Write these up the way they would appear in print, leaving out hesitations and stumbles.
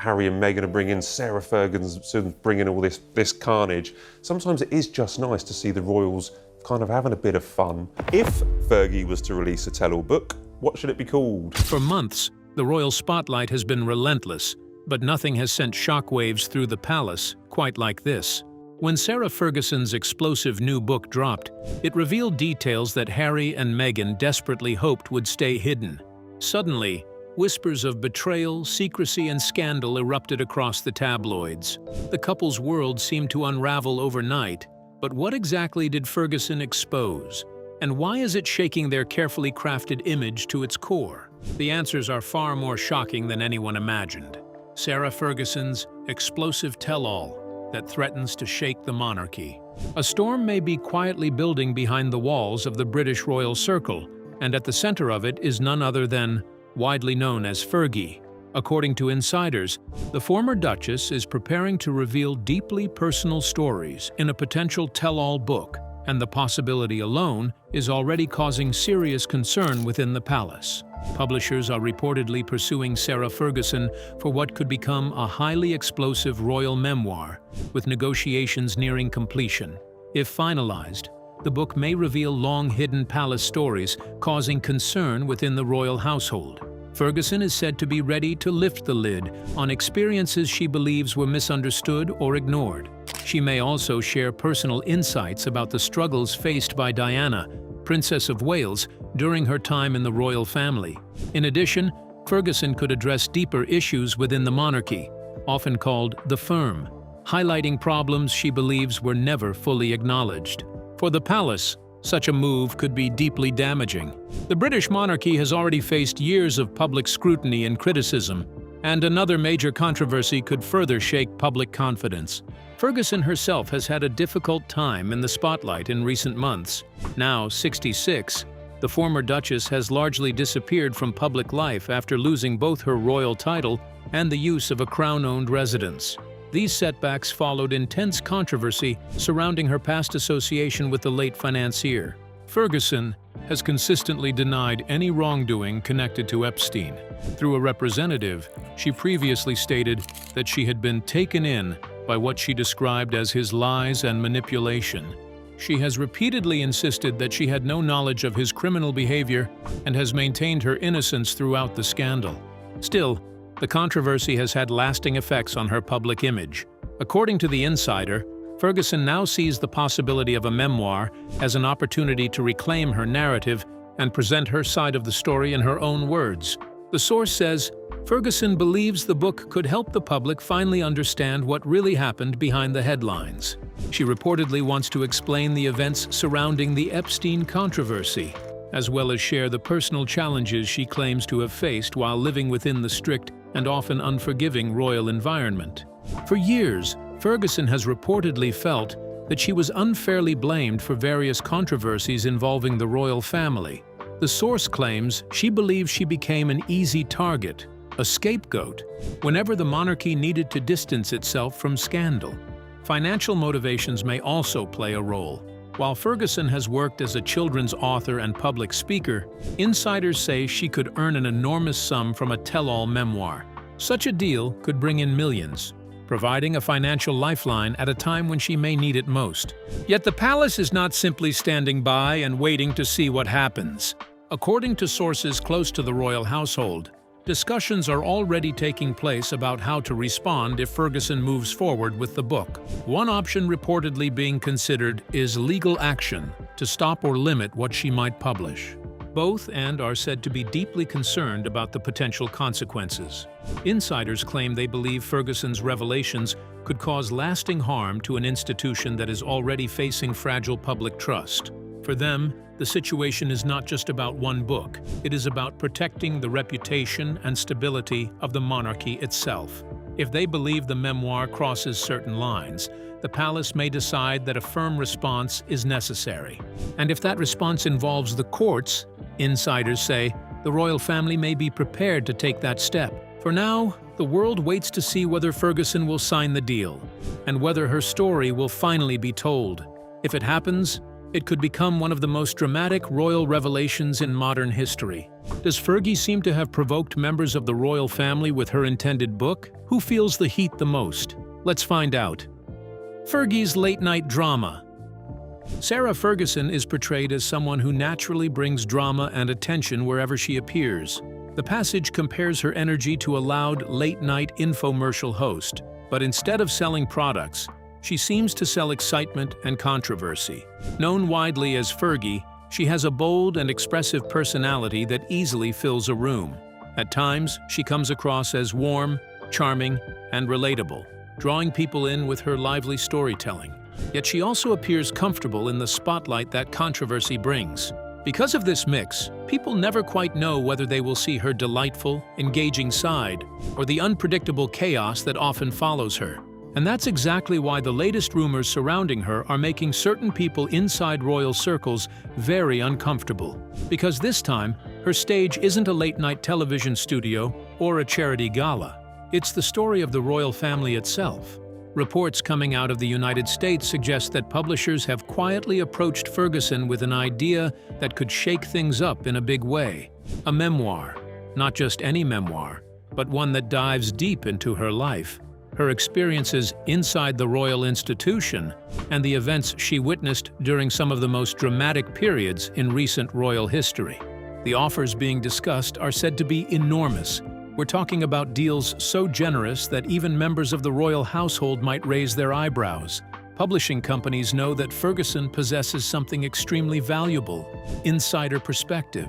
Harry and Meghan are bringing, Sarah Ferguson bringing all this carnage. Sometimes it is just nice to see the royals kind of having a bit of fun. If Fergie was to release a tell-all book, what should it be called? For months, the royal spotlight has been relentless, but nothing has sent shockwaves through the palace quite like this. When Sarah Ferguson's explosive new book dropped, it revealed details that Harry and Meghan desperately hoped would stay hidden. Suddenly, whispers of betrayal, secrecy, and scandal erupted across the tabloids. The couple's world seemed to unravel overnight. But what exactly did Ferguson expose? And why is it shaking their carefully crafted image to its core? The answers are far more shocking than anyone imagined. Sarah Ferguson's explosive tell-all that threatens to shake the monarchy. A storm may be quietly building behind the walls of the British royal circle, and at the center of it is none other than, widely known as Fergie. According to insiders, the former Duchess is preparing to reveal deeply personal stories in a potential tell-all book, and the possibility alone is already causing serious concern within the palace. Publishers are reportedly pursuing Sarah Ferguson for what could become a highly explosive royal memoir, with negotiations nearing completion. If finalized, the book may reveal long-hidden palace stories, causing concern within the royal household. Ferguson is said to be ready to lift the lid on experiences she believes were misunderstood or ignored. She may also share personal insights about the struggles faced by Diana, Princess of Wales, during her time in the royal family. In addition, Ferguson could address deeper issues within the monarchy, often called the firm, highlighting problems she believes were never fully acknowledged. For the palace, such a move could be deeply damaging. The British monarchy has already faced years of public scrutiny and criticism, and another major controversy could further shake public confidence. Ferguson herself has had a difficult time in the spotlight in recent months. Now 66, the former Duchess has largely disappeared from public life after losing both her royal title and the use of a crown-owned residence. These setbacks followed intense controversy surrounding her past association with the late financier. Ferguson has consistently denied any wrongdoing connected to Epstein. Through a representative, she previously stated that she had been taken in by what she described as his lies and manipulation. She has repeatedly insisted that she had no knowledge of his criminal behavior and has maintained her innocence throughout the scandal. Still, the controversy has had lasting effects on her public image. According to The Insider, Ferguson now sees the possibility of a memoir as an opportunity to reclaim her narrative and present her side of the story in her own words. The source says, Ferguson believes the book could help the public finally understand what really happened behind the headlines. She reportedly wants to explain the events surrounding the Epstein controversy, as well as share the personal challenges she claims to have faced while living within the strict and often unforgiving royal environment. For years, Ferguson has reportedly felt that she was unfairly blamed for various controversies involving the royal family. The source claims she believes she became an easy target, a scapegoat, whenever the monarchy needed to distance itself from scandal. Financial motivations may also play a role. While Ferguson has worked as a children's author and public speaker, insiders say she could earn an enormous sum from a tell-all memoir. Such a deal could bring in millions, providing a financial lifeline at a time when she may need it most. Yet the palace is not simply standing by and waiting to see what happens. According to sources close to the royal household, discussions are already taking place about how to respond if Ferguson moves forward with the book. One option reportedly being considered is legal action to stop or limit what she might publish. Both are said to be deeply concerned about the potential consequences. Insiders claim they believe Ferguson's revelations could cause lasting harm to an institution that is already facing fragile public trust. For them, the situation is not just about one book. It is about protecting the reputation and stability of the monarchy itself. If they believe the memoir crosses certain lines, the palace may decide that a firm response is necessary. And if that response involves the courts, insiders say, the royal family may be prepared to take that step. For now, the world waits to see whether Ferguson will sign the deal, and whether her story will finally be told. If it happens, it could become one of the most dramatic royal revelations in modern history. Does Fergie seem to have provoked members of the royal family with her intended book? Who feels the heat the most? Let's find out. Fergie's late-night drama. Sarah Ferguson is portrayed as someone who naturally brings drama and attention wherever she appears. The passage compares her energy to a loud, late-night infomercial host, but instead of selling products, she seems to sell excitement and controversy. Known widely as Fergie, she has a bold and expressive personality that easily fills a room. At times, she comes across as warm, charming, and relatable, drawing people in with her lively storytelling. Yet she also appears comfortable in the spotlight that controversy brings. Because of this mix, people never quite know whether they will see her delightful, engaging side or the unpredictable chaos that often follows her. And that's exactly why the latest rumors surrounding her are making certain people inside royal circles very uncomfortable. Because this time, her stage isn't a late-night television studio or a charity gala. It's the story of the royal family itself. Reports coming out of the United States suggest that publishers have quietly approached Ferguson with an idea that could shake things up in a big way. A memoir. Not just any memoir, but one that dives deep into her life, her experiences inside the royal institution, and the events she witnessed during some of the most dramatic periods in recent royal history. The offers being discussed are said to be enormous. We're talking about deals so generous that even members of the royal household might raise their eyebrows. Publishing companies know that Ferguson possesses something extremely valuable: insider perspective.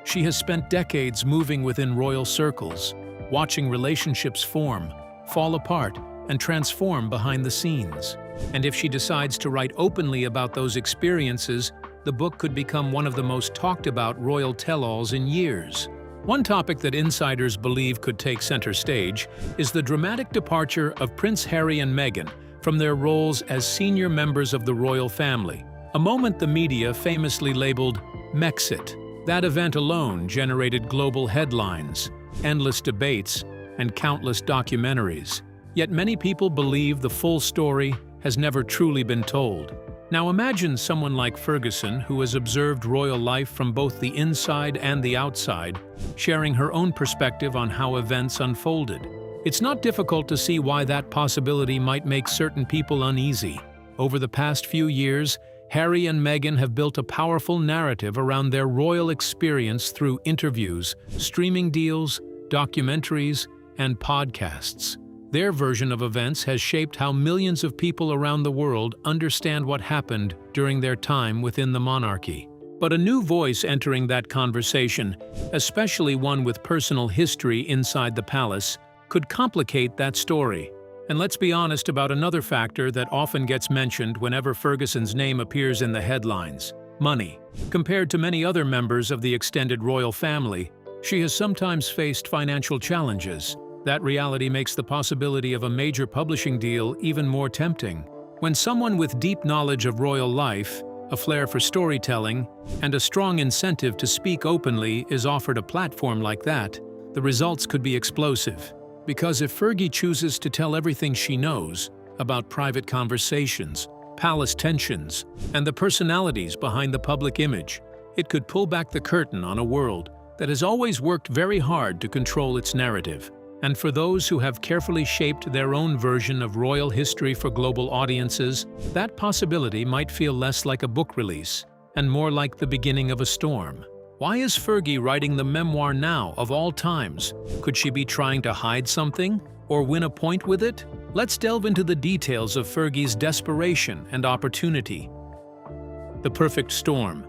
She has spent decades moving within royal circles, watching relationships form, fall apart, and transform behind the scenes. And if she decides to write openly about those experiences, the book could become one of the most talked about royal tell-alls in years. One topic that insiders believe could take center stage is the dramatic departure of Prince Harry and Meghan from their roles as senior members of the royal family, a moment the media famously labeled Mexit. That event alone generated global headlines, endless debates, and countless documentaries. Yet many people believe the full story has never truly been told. Now imagine someone like Ferguson, who has observed royal life from both the inside and the outside, sharing her own perspective on how events unfolded. It's not difficult to see why that possibility might make certain people uneasy. Over the past few years, Harry and Meghan have built a powerful narrative around their royal experience through interviews, streaming deals, documentaries, and podcasts. Their version of events has shaped how millions of people around the world understand what happened during their time within the monarchy. But a new voice entering that conversation, especially one with personal history inside the palace, could complicate that story. And let's be honest about another factor that often gets mentioned whenever Ferguson's name appears in the headlines: money. Compared to many other members of the extended royal family, she has sometimes faced financial challenges. That reality makes the possibility of a major publishing deal even more tempting. When someone with deep knowledge of royal life, a flair for storytelling, and a strong incentive to speak openly is offered a platform like that, the results could be explosive. Because if Fergie chooses to tell everything she knows about private conversations, palace tensions, and the personalities behind the public image, it could pull back the curtain on a world that has always worked very hard to control its narrative. And for those who have carefully shaped their own version of royal history for global audiences, that possibility might feel less like a book release and more like the beginning of a storm. Why is Fergie writing the memoir now, of all times? Could she be trying to hide something or win a point with it? Let's delve into the details of Fergie's desperation and opportunity. The perfect storm.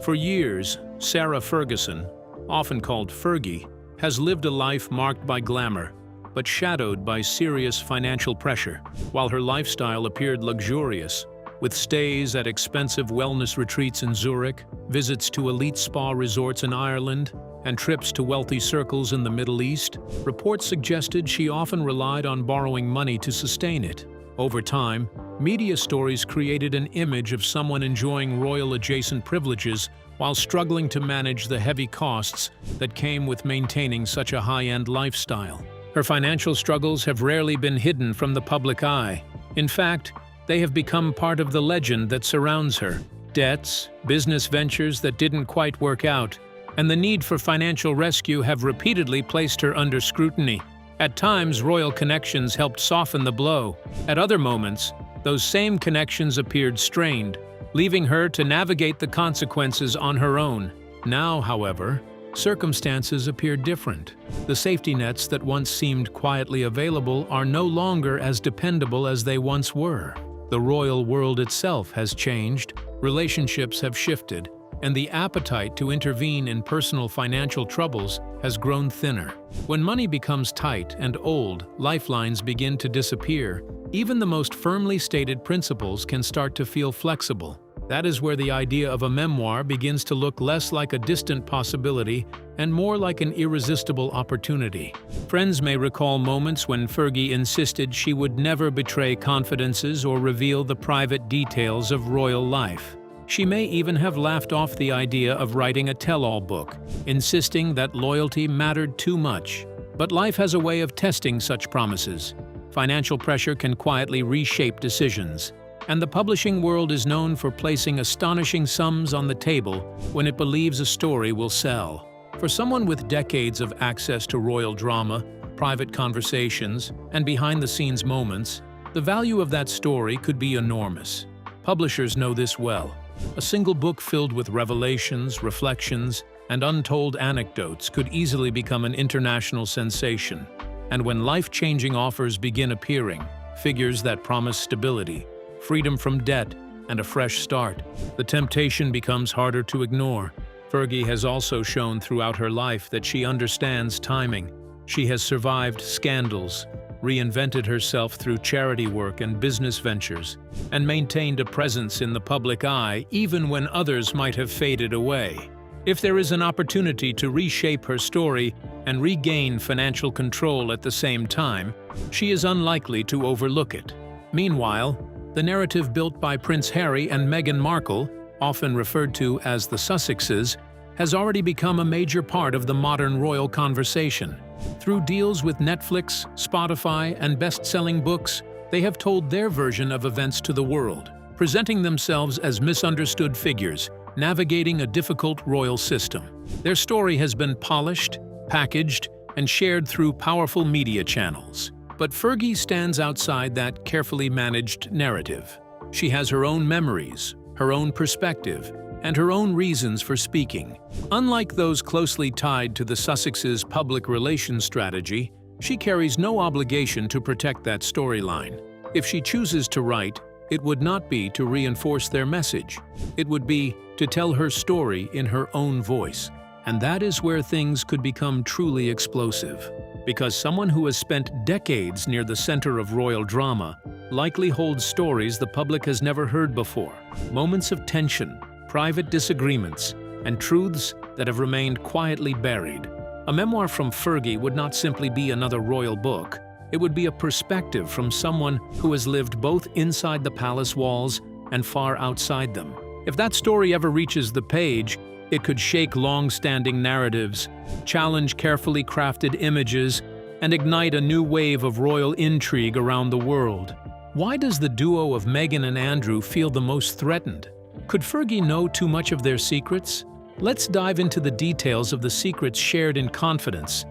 For years, Sarah Ferguson, often called Fergie, has lived a life marked by glamour, but shadowed by serious financial pressure. While her lifestyle appeared luxurious, with stays at expensive wellness retreats in Zurich, visits to elite spa resorts in Ireland, and trips to wealthy circles in the Middle East, reports suggested she often relied on borrowing money to sustain it. Over time, media stories created an image of someone enjoying royal-adjacent privileges while struggling to manage the heavy costs that came with maintaining such a high-end lifestyle. Her financial struggles have rarely been hidden from the public eye. In fact, they have become part of the legend that surrounds her. Debts, business ventures that didn't quite work out, and the need for financial rescue have repeatedly placed her under scrutiny. At times, royal connections helped soften the blow. At other moments, those same connections appeared strained, leaving her to navigate the consequences on her own. Now, however, circumstances appear different. The safety nets that once seemed quietly available are no longer as dependable as they once were. The royal world itself has changed, relationships have shifted, and the appetite to intervene in personal financial troubles has grown thinner. When money becomes tight and old, lifelines begin to disappear. Even the most firmly stated principles can start to feel flexible. That is where the idea of a memoir begins to look less like a distant possibility and more like an irresistible opportunity. Friends may recall moments when Fergie insisted she would never betray confidences or reveal the private details of royal life. She may even have laughed off the idea of writing a tell-all book, insisting that loyalty mattered too much. But life has a way of testing such promises. Financial pressure can quietly reshape decisions, and the publishing world is known for placing astonishing sums on the table when it believes a story will sell. For someone with decades of access to royal drama, private conversations, and behind-the-scenes moments, the value of that story could be enormous. Publishers know this well. A single book filled with revelations, reflections, and untold anecdotes could easily become an international sensation. And when life-changing offers begin appearing, figures that promise stability, freedom from debt, and a fresh start, the temptation becomes harder to ignore. Fergie has also shown throughout her life that she understands timing. She has survived scandals, reinvented herself through charity work and business ventures, and maintained a presence in the public eye even when others might have faded away. If there is an opportunity to reshape her story and regain financial control at the same time, she is unlikely to overlook it. Meanwhile, the narrative built by Prince Harry and Meghan Markle, often referred to as the Sussexes, has already become a major part of the modern royal conversation. Through deals with Netflix, Spotify, and best-selling books, they have told their version of events to the world, presenting themselves as misunderstood figures, navigating a difficult royal system. Their story has been polished, packaged, and shared through powerful media channels. But Fergie stands outside that carefully managed narrative. She has her own memories, her own perspective, and her own reasons for speaking. Unlike those closely tied to the Sussexes' public relations strategy, she carries no obligation to protect that storyline. If she chooses to write, it would not be to reinforce their message. It would be to tell her story in her own voice. And that is where things could become truly explosive. Because someone who has spent decades near the center of royal drama likely holds stories the public has never heard before. Moments of tension, private disagreements, and truths that have remained quietly buried. A memoir from Fergie would not simply be another royal book. It would be a perspective from someone who has lived both inside the palace walls and far outside them. If that story ever reaches the page, it could shake long-standing narratives, challenge carefully crafted images, and ignite a new wave of royal intrigue around the world. Why does the duo of Meghan and Andrew feel the most threatened? Could Fergie know too much of their secrets? Let's dive into the details of the secrets shared in confidence.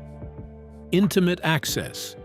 Intimate access.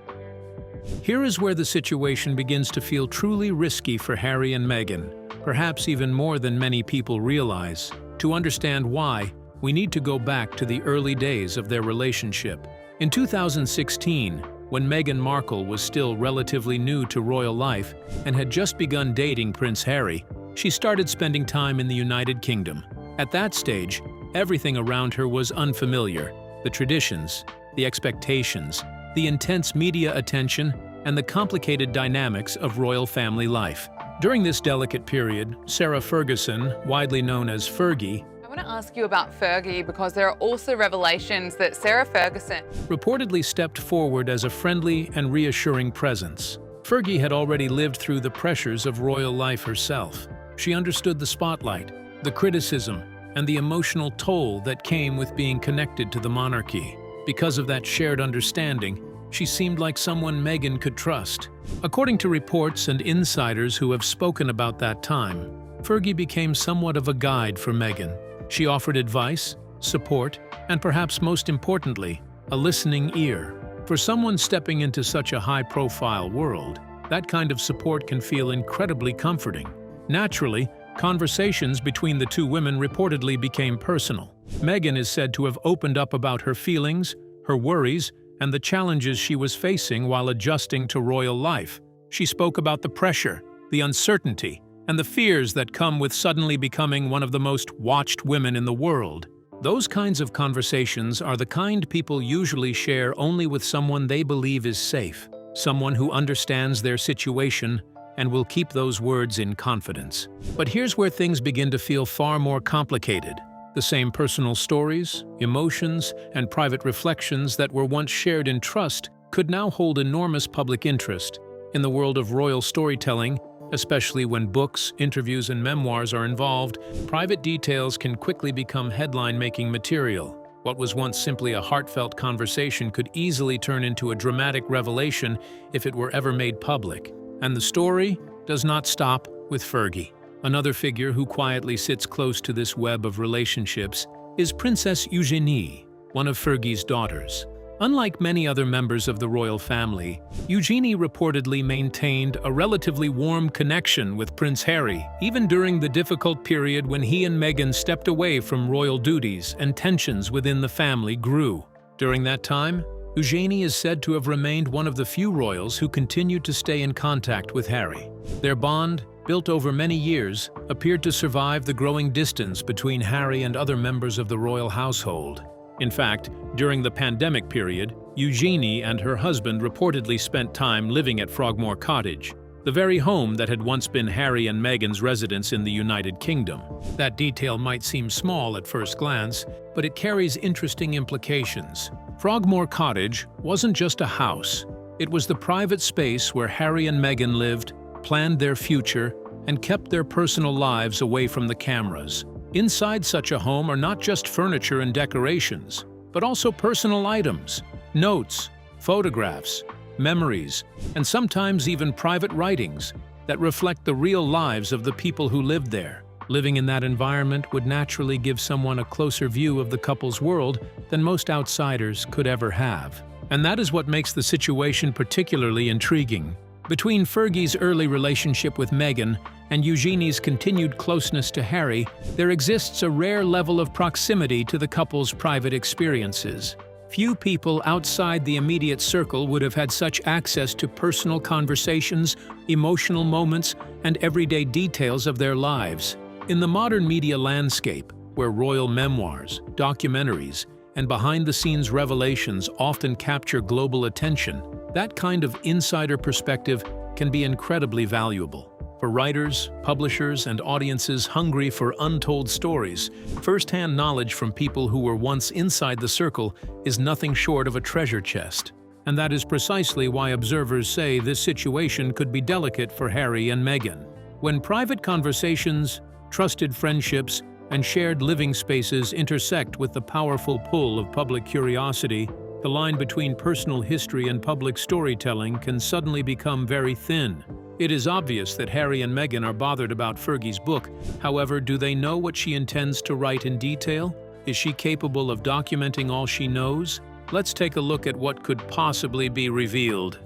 Here is where the situation begins to feel truly risky for Harry and Meghan, perhaps even more than many people realize. To understand why, we need to go back to the early days of their relationship. In 2016, when Meghan Markle was still relatively new to royal life and had just begun dating Prince Harry, she started spending time in the United Kingdom. At that stage, everything around her was unfamiliar. The traditions, the expectations, the intense media attention, and the complicated dynamics of royal family life. During this delicate period, Sarah Ferguson, widely known as Fergie, I want to ask you about Fergie because there are also revelations that Sarah Ferguson reportedly stepped forward as a friendly and reassuring presence. Fergie had already lived through the pressures of royal life herself. She understood the spotlight, the criticism, and the emotional toll that came with being connected to the monarchy. Because of that shared understanding, she seemed like someone Meghan could trust. According to reports and insiders who have spoken about that time, Fergie became somewhat of a guide for Meghan. She offered advice, support, and perhaps most importantly, a listening ear. For someone stepping into such a high-profile world, that kind of support can feel incredibly comforting. Naturally, conversations between the two women reportedly became personal. Meghan is said to have opened up about her feelings, her worries, and the challenges she was facing while adjusting to royal life. She spoke about the pressure, the uncertainty, and the fears that come with suddenly becoming one of the most watched women in the world. Those kinds of conversations are the kind people usually share only with someone they believe is safe, someone who understands their situation and will keep those words in confidence. But here's where things begin to feel far more complicated. The same personal stories, emotions, and private reflections that were once shared in trust could now hold enormous public interest. In the world of royal storytelling, especially when books, interviews, and memoirs are involved, private details can quickly become headline-making material. What was once simply a heartfelt conversation could easily turn into a dramatic revelation if it were ever made public. And the story does not stop with Fergie. Another figure who quietly sits close to this web of relationships is Princess Eugenie, one of Fergie's daughters. Unlike many other members of the royal family, Eugenie reportedly maintained a relatively warm connection with Prince Harry, even during the difficult period when he and Meghan stepped away from royal duties and tensions within the family grew. During that time, Eugenie is said to have remained one of the few royals who continued to stay in contact with Harry. Their bond, built over many years, appeared to survive the growing distance between Harry and other members of the royal household. In fact, during the pandemic period, Eugenie and her husband reportedly spent time living at Frogmore Cottage, the very home that had once been Harry and Meghan's residence in the United Kingdom. That detail might seem small at first glance, but it carries interesting implications. Frogmore Cottage wasn't just a house. It was the private space where Harry and Meghan lived, planned their future, and kept their personal lives away from the cameras. Inside such a home are not just furniture and decorations, but also personal items, notes, photographs, memories, and sometimes even private writings that reflect the real lives of the people who lived there. Living in that environment would naturally give someone a closer view of the couple's world than most outsiders could ever have. And that is what makes the situation particularly intriguing. Between Fergie's early relationship with Meghan and Eugenie's continued closeness to Harry, there exists a rare level of proximity to the couple's private experiences. Few people outside the immediate circle would have had such access to personal conversations, emotional moments, and everyday details of their lives. In the modern media landscape, where royal memoirs, documentaries, and behind-the-scenes revelations often capture global attention, that kind of insider perspective can be incredibly valuable. For writers, publishers, and audiences hungry for untold stories, first-hand knowledge from people who were once inside the circle is nothing short of a treasure chest. And that is precisely why observers say this situation could be delicate for Harry and Meghan. When private conversations, trusted friendships, and shared living spaces intersect with the powerful pull of public curiosity, the line between personal history and public storytelling can suddenly become very thin. It is obvious that Harry and Meghan are bothered about Fergie's book. However, do they know what she intends to write in detail? Is she capable of documenting all she knows? Let's take a look at what could possibly be revealed.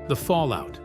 The fallout.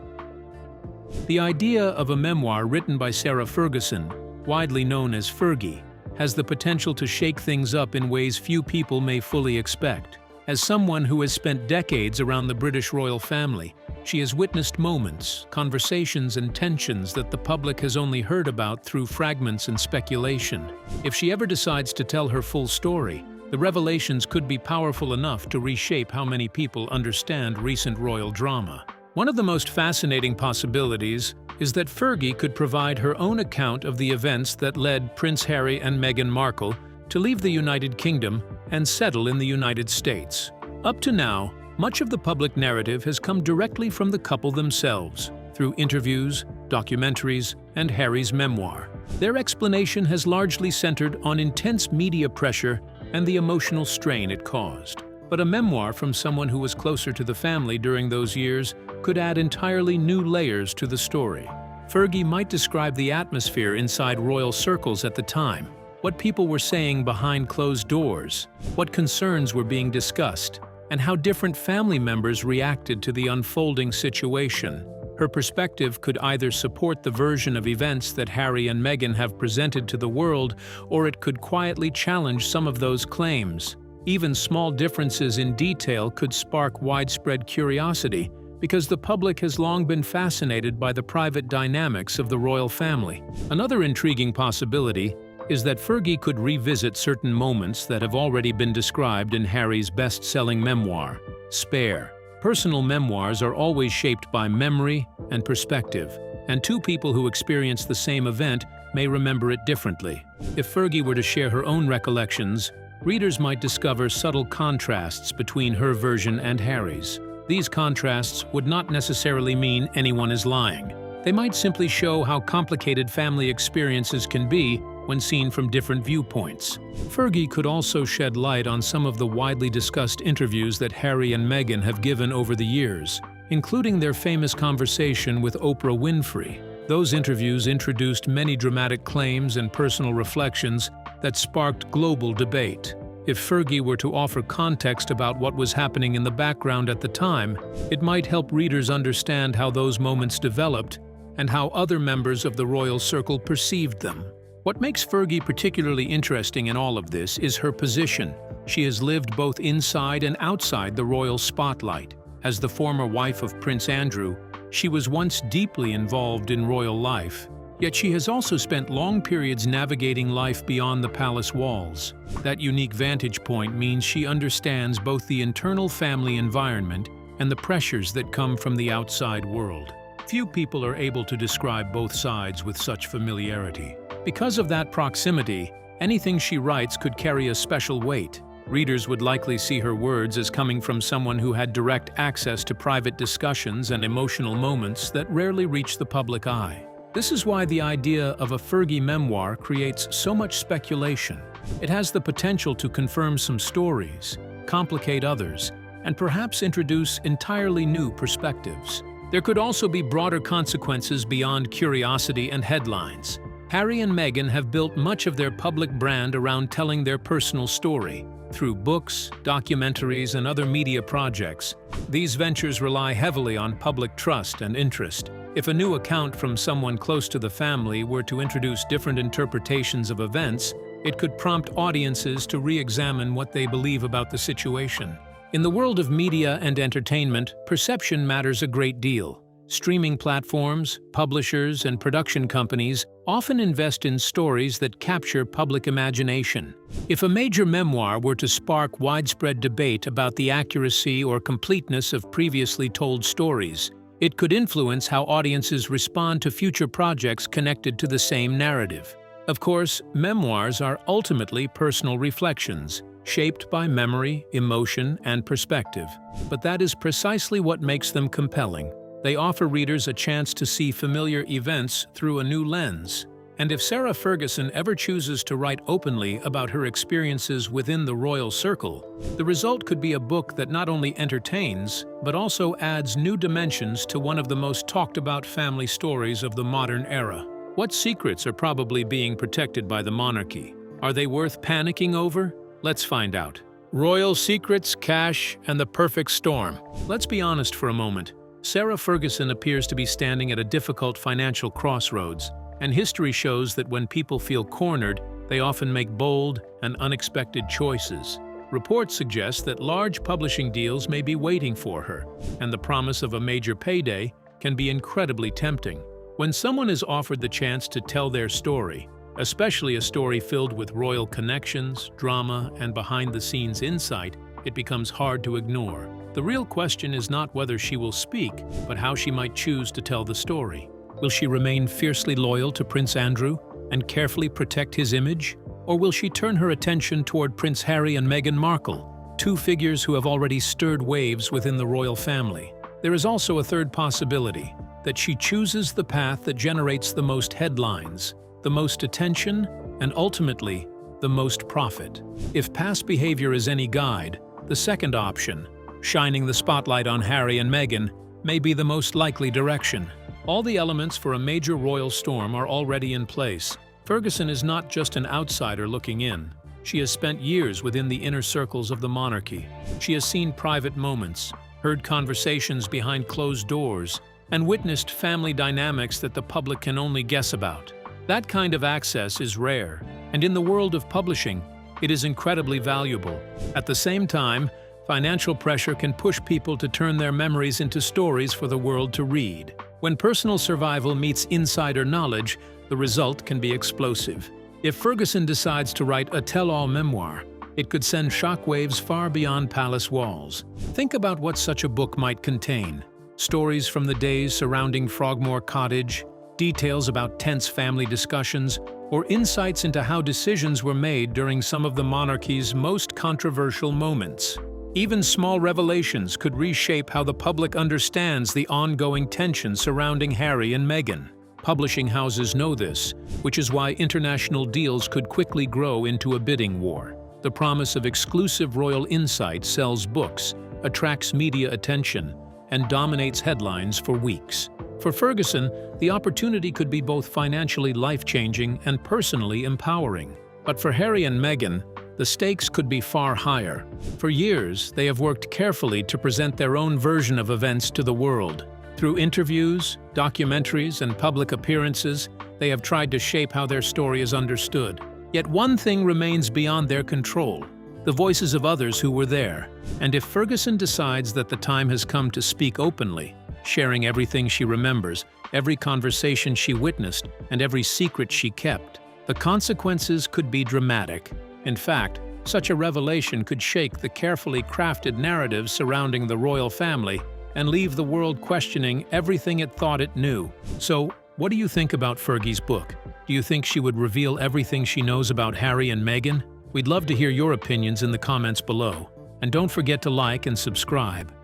The idea of a memoir written by Sarah Ferguson, widely known as Fergie, has the potential to shake things up in ways few people may fully expect. As someone who has spent decades around the British royal family, she has witnessed moments, conversations, and tensions that the public has only heard about through fragments and speculation. If she ever decides to tell her full story, the revelations could be powerful enough to reshape how many people understand recent royal drama. One of the most fascinating possibilities is that Fergie could provide her own account of the events that led Prince Harry and Meghan Markle to leave the United Kingdom and settle in the United States. Up to now, much of the public narrative has come directly from the couple themselves, through interviews, documentaries, and Harry's memoir. Their explanation has largely centered on intense media pressure and the emotional strain it caused. But a memoir from someone who was closer to the family during those years could add entirely new layers to the story. Fergie might describe the atmosphere inside royal circles at the time, what people were saying behind closed doors, what concerns were being discussed, and how different family members reacted to the unfolding situation. Her perspective could either support the version of events that Harry and Meghan have presented to the world, or it could quietly challenge some of those claims. Even small differences in detail could spark widespread curiosity, because the public has long been fascinated by the private dynamics of the royal family. Another intriguing possibility is that Fergie could revisit certain moments that have already been described in Harry's best-selling memoir, Spare. Personal memoirs are always shaped by memory and perspective, and two people who experience the same event may remember it differently. If Fergie were to share her own recollections, readers might discover subtle contrasts between her version and Harry's. These contrasts would not necessarily mean anyone is lying. They might simply show how complicated family experiences can be when seen from different viewpoints. Fergie could also shed light on some of the widely discussed interviews that Harry and Meghan have given over the years, including their famous conversation with Oprah Winfrey. Those interviews introduced many dramatic claims and personal reflections that sparked global debate. If Fergie were to offer context about what was happening in the background at the time, it might help readers understand how those moments developed and how other members of the royal circle perceived them. What makes Fergie particularly interesting in all of this is her position. She has lived both inside and outside the royal spotlight. As the former wife of Prince Andrew, she was once deeply involved in royal life. Yet she has also spent long periods navigating life beyond the palace walls. That unique vantage point means she understands both the internal family environment and the pressures that come from the outside world. Few people are able to describe both sides with such familiarity. Because of that proximity, anything she writes could carry a special weight. Readers would likely see her words as coming from someone who had direct access to private discussions and emotional moments that rarely reach the public eye. This is why the idea of a Fergie memoir creates so much speculation. It has the potential to confirm some stories, complicate others, and perhaps introduce entirely new perspectives. There could also be broader consequences beyond curiosity and headlines. Harry and Meghan have built much of their public brand around telling their personal story. Through books, documentaries, and other media projects, these ventures rely heavily on public trust and interest. If a new account from someone close to the family were to introduce different interpretations of events, it could prompt audiences to re-examine what they believe about the situation. In the world of media and entertainment, perception matters a great deal. Streaming platforms, publishers, and production companies often invest in stories that capture public imagination. If a major memoir were to spark widespread debate about the accuracy or completeness of previously told stories, it could influence how audiences respond to future projects connected to the same narrative. Of course, memoirs are ultimately personal reflections, shaped by memory, emotion, and perspective. But that is precisely what makes them compelling. They offer readers a chance to see familiar events through a new lens. And if Sarah Ferguson ever chooses to write openly about her experiences within the royal circle, the result could be a book that not only entertains, but also adds new dimensions to one of the most talked-about family stories of the modern era. What secrets are probably being protected by the monarchy? Are they worth panicking over? Let's find out. Royal secrets, cash, and the perfect storm. Let's be honest for a moment. Sarah Ferguson appears to be standing at a difficult financial crossroads, and history shows that when people feel cornered, they often make bold and unexpected choices. Reports suggest that large publishing deals may be waiting for her, and the promise of a major payday can be incredibly tempting. When someone is offered the chance to tell their story, especially a story filled with royal connections, drama, and behind-the-scenes insight, it becomes hard to ignore. The real question is not whether she will speak, but how she might choose to tell the story. Will she remain fiercely loyal to Prince Andrew and carefully protect his image? Or will she turn her attention toward Prince Harry and Meghan Markle, two figures who have already stirred waves within the royal family? There is also a third possibility, that she chooses the path that generates the most headlines, the most attention, and ultimately, the most profit. If past behavior is any guide, the second option, shining the spotlight on Harry and Meghan, may be the most likely direction. All the elements for a major royal storm are already in place, Ferguson is not just an outsider looking in. She has spent years within the inner circles of the monarchy. She has seen private moments, heard conversations behind closed doors, and witnessed family dynamics that the public can only guess about. That kind of access is rare, and in the world of publishing, it is incredibly valuable. At the same time, financial pressure can push people to turn their memories into stories for the world to read. When personal survival meets insider knowledge, the result can be explosive. If Ferguson decides to write a tell-all memoir, it could send shockwaves far beyond palace walls. Think about what such a book might contain. Stories from the days surrounding Frogmore Cottage, details about tense family discussions, or insights into how decisions were made during some of the monarchy's most controversial moments. Even small revelations could reshape how the public understands the ongoing tension surrounding Harry and Meghan. Publishing houses know this, which is why international deals could quickly grow into a bidding war. The promise of exclusive royal insight sells books, attracts media attention, and dominates headlines for weeks. For Ferguson, the opportunity could be both financially life-changing and personally empowering. But for Harry and Meghan, the stakes could be far higher. For years, they have worked carefully to present their own version of events to the world. Through interviews, documentaries, and public appearances, they have tried to shape how their story is understood. Yet one thing remains beyond their control: the voices of others who were there. And if Ferguson decides that the time has come to speak openly, sharing everything she remembers, every conversation she witnessed, and every secret she kept, the consequences could be dramatic. In fact, such a revelation could shake the carefully crafted narratives surrounding the royal family and leave the world questioning everything it thought it knew. So, what do you think about Fergie's book? Do you think she would reveal everything she knows about Harry and Meghan? We'd love to hear your opinions in the comments below. And don't forget to like and subscribe.